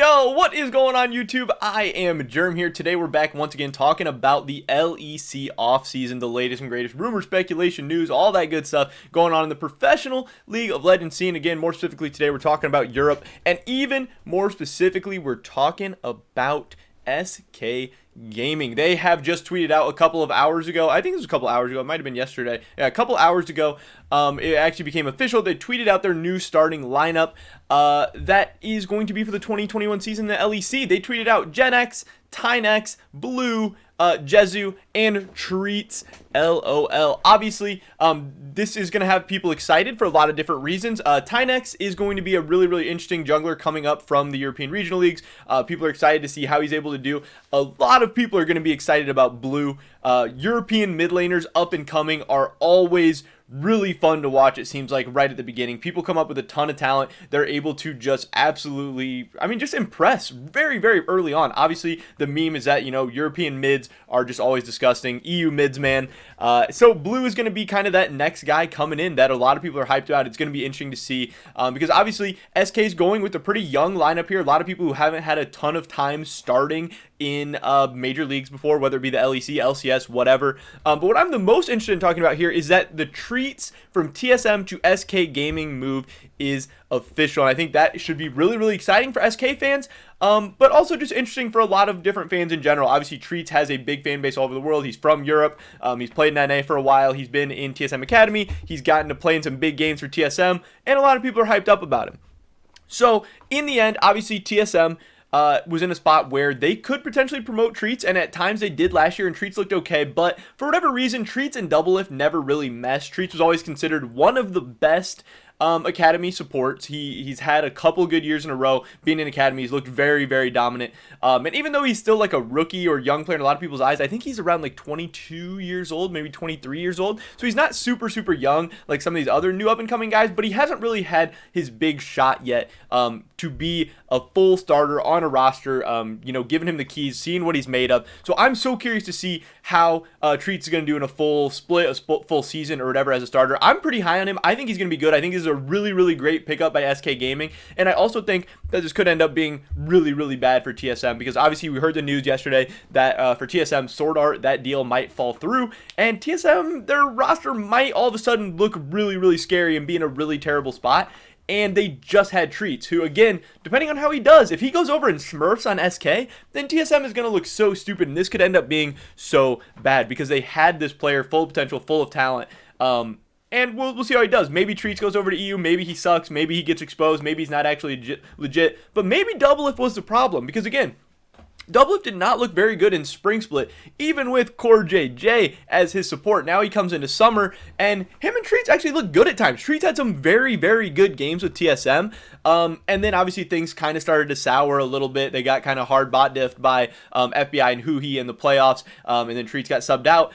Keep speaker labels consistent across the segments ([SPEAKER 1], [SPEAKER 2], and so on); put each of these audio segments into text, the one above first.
[SPEAKER 1] Yo, what is going on YouTube? I am Germ here. Today we're back once again talking about the LEC offseason, the latest and greatest rumor, speculation, news, all that good stuff going on in the professional League of Legends scene. Again, more specifically today we're talking about Europe, and even more specifically we're talking about SK Gaming. They have just tweeted out a couple of hours ago. I think it was a couple hours ago. It might have been yesterday. Yeah, a couple hours ago. It actually became official. They tweeted out their new starting lineup that is going to be for the 2021 season in the LEC. They tweeted out Gen X, Tynex, Blue, Jezu, and Treatz. LOL. Obviously, this is going to have people excited for a lot of different reasons. Tynex is going to be a really interesting jungler coming up from the European Regional Leagues. People are excited to see how he's able to do. A lot of people are going to be excited about Blue. European mid laners up and coming are always really fun to watch. It seems like right at the beginning, people come up with a ton of talent. They're able to just absolutely, just impress very early on. Obviously, the meme is that, European mids are just always disgusting. EU mids, man. So Blue is going to be kind of that next guy coming in that a lot of people are hyped about. It's going to be interesting to see because obviously SK is going with a pretty young lineup here. A lot of people who haven't had a ton of time starting in major leagues before, whether it be the LEC, LCS, whatever. But what I'm the most interested in talking about here is that the Treatz from TSM to SK Gaming move is official. And I think that should be really exciting for SK fans, but also just interesting for a lot of different fans in general. Obviously, Treatz has a big fan base all over the world. He's from Europe. He's played in NA for a while. He's been in TSM Academy. He's gotten to play in some big games for TSM, and a lot of people are hyped up about him. So in the end, obviously, TSM was in a spot where they could potentially promote Treatz, and at times they did last year, and Treatz looked okay, but for whatever reason, Treatz and Doublelift never really meshed. Treatz was always considered one of the best academy supports. He's had a couple good years in a row being in academy. He's looked very dominant, and even though he's still like a rookie or young player in a lot of people's eyes, I think he's around like 22 years old, maybe 23 years old, so he's not super young like some of these other new up and coming guys, but he hasn't really had his big shot yet to be a full starter on a roster, giving him the keys, seeing what he's made of. So I'm so curious to see how Treatz is going to do in a full split, a full season or whatever as a starter. I'm pretty high on him. I think he's going to be good. I think this is a really great pickup by SK Gaming, and I also think that this could end up being really bad for TSM, because obviously we heard the news yesterday that for TSM Sword Art, that deal might fall through, and TSM, their roster might all of a sudden look really scary and be in a really terrible spot. And they just had Treatz, who, again, depending on how he does, if he goes over and smurfs on SK, then TSM is going to look so stupid, and this could end up being so bad, because they had this player full of potential, full of talent, and we'll see how he does. Maybe Treatz goes over to EU, maybe he sucks, maybe he gets exposed, maybe he's not actually legit, but maybe Doublelift was the problem, because, again, Doublelift did not look very good in Spring Split, even with Core JJ as his support. Now he comes into Summer, and him and Treatz actually look good at times. Treatz had some very good games with TSM, and then obviously things kind of started to sour a little bit. They got kind of hard bot diffed by FBI and Huhi in the playoffs, and then Treatz got subbed out.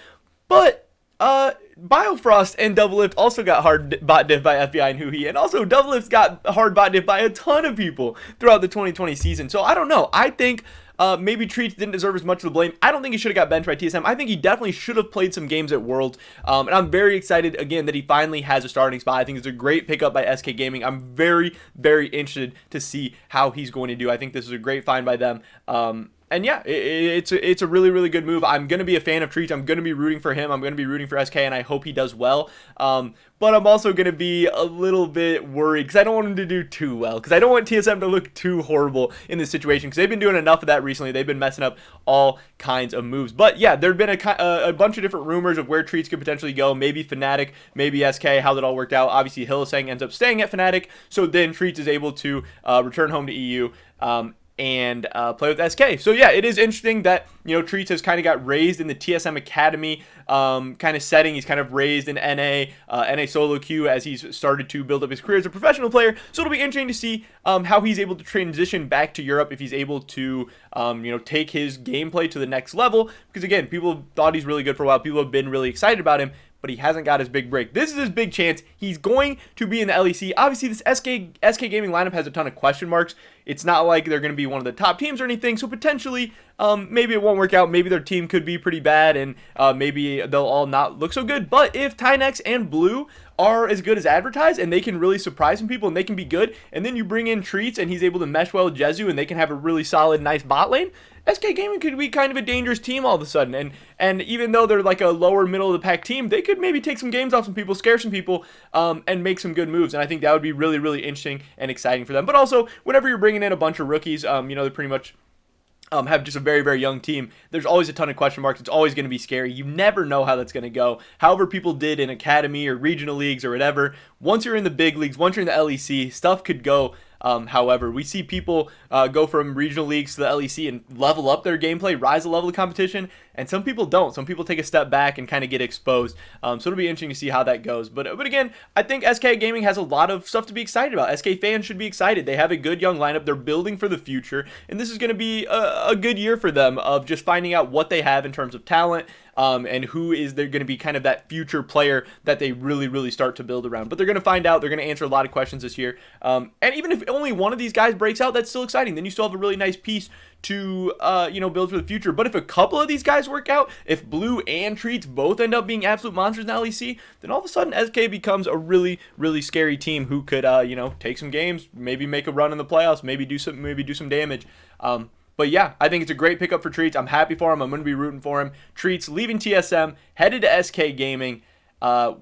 [SPEAKER 1] But Biofrost and Doublelift also got hard bot diff by FBI and Huhi, and also Doublelift got hard bot diff by a ton of people throughout the 2020 season. So I don't know. I think maybe Treatz didn't deserve as much of the blame. I don't think he should have got benched by TSM. I think he definitely should have played some games at Worlds. And I'm very excited, again, that he finally has a starting spot. I think it's a great pickup by SK Gaming. I'm very interested to see how he's going to do. I think this is a great find by them. And yeah, it's a really good move. I'm going to be a fan of Treatz. I'm going to be rooting for him. I'm going to be rooting for SK, and I hope he does well. But I'm also going to be a little bit worried because I don't want him to do too well, because I don't want TSM to look too horrible in this situation, because they've been doing enough of that recently. They've been messing up all kinds of moves. But yeah, there have been a bunch of different rumors of where Treatz could potentially go. Maybe Fnatic, maybe SK, how that all worked out. Obviously, Hylissang ends up staying at Fnatic, so then Treatz is able to return home to EU. And play with SK. So yeah, it is interesting that, Treatz has kind of got raised in the TSM Academy kind of setting. He's kind of raised in NA solo queue as he's started to build up his career as a professional player. So it'll be interesting to see how he's able to transition back to Europe, if he's able to, take his gameplay to the next level. Because again, people thought he's really good for a while. People have been really excited about him, but he hasn't got his big break. This is his big chance. He's going to be in the LEC. Obviously, this SK Gaming lineup has a ton of question marks. It's not like they're going to be one of the top teams or anything, so potentially maybe it won't work out. Maybe their team could be pretty bad, and maybe they'll all not look so good. But if Tynex and Blue are as good as advertised, and they can really surprise some people, and they can be good. And then you bring in Treatz, and he's able to mesh well with Jezu, and they can have a really solid, nice bot lane. SK Gaming could be kind of a dangerous team all of a sudden, and even though they're like a lower middle of the pack team, they could maybe take some games off some people, scare some people, and make some good moves. And I think that would be really, really interesting and exciting for them. But also, whenever you're bringing in a bunch of rookies, they're pretty much have just a very, very young team, there's always a ton of question marks. It's always going to be scary. You never know how that's going to go. However people did in academy or regional leagues or whatever, once you're in the big leagues, once you're in the LEC, stuff could go. However, we see people go from regional leagues to the LEC and level up their gameplay, rise the level of competition, and some people don't. Some people take a step back and kind of get exposed. So it'll be interesting to see how that goes. But again, I think SK Gaming has a lot of stuff to be excited about. SK fans should be excited. They have a good young lineup. They're building for the future, and this is going to be a good year for them of just finding out what they have in terms of talent. And who is they're going to be kind of that future player that they really, really start to build around. But they're going to find out. They're going to answer a lot of questions this year. And even if only one of these guys breaks out, that's still exciting. Then you still have a really nice piece to build for the future. But if a couple of these guys work out, if Blue and Treatz both end up being absolute monsters in the LEC, then all of a sudden SK becomes a really, really scary team who could take some games, maybe make a run in the playoffs, maybe do some damage. But yeah, I think it's a great pickup for Treatz. I'm happy for him. I'm going to be rooting for him. Treatz leaving TSM, headed to SK Gaming.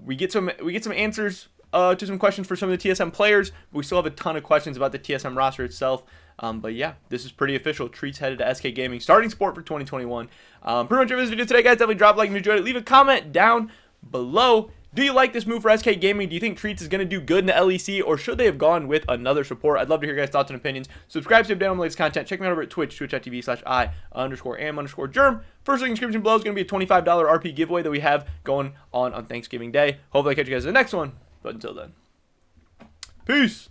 [SPEAKER 1] We get some answers to some questions for some of the TSM players. But we still have a ton of questions about the TSM roster itself. But yeah, this is pretty official. Treatz headed to SK Gaming, starting sport for 2021. Pretty much everything video today, guys. Definitely drop a like if you enjoyed it. Leave a comment down below. Do you like this move for SK Gaming? Do you think Treatz is going to do good in the LEC, or should they have gone with another support? I'd love to hear your guys' thoughts and opinions. Subscribe to down on the latest content. Check me out over at Twitch, twitch.tv/I_am_germ. First link in the description below is going to be a $25 RP giveaway that we have going on Thanksgiving Day. Hopefully I catch you guys in the next one. But until then, peace.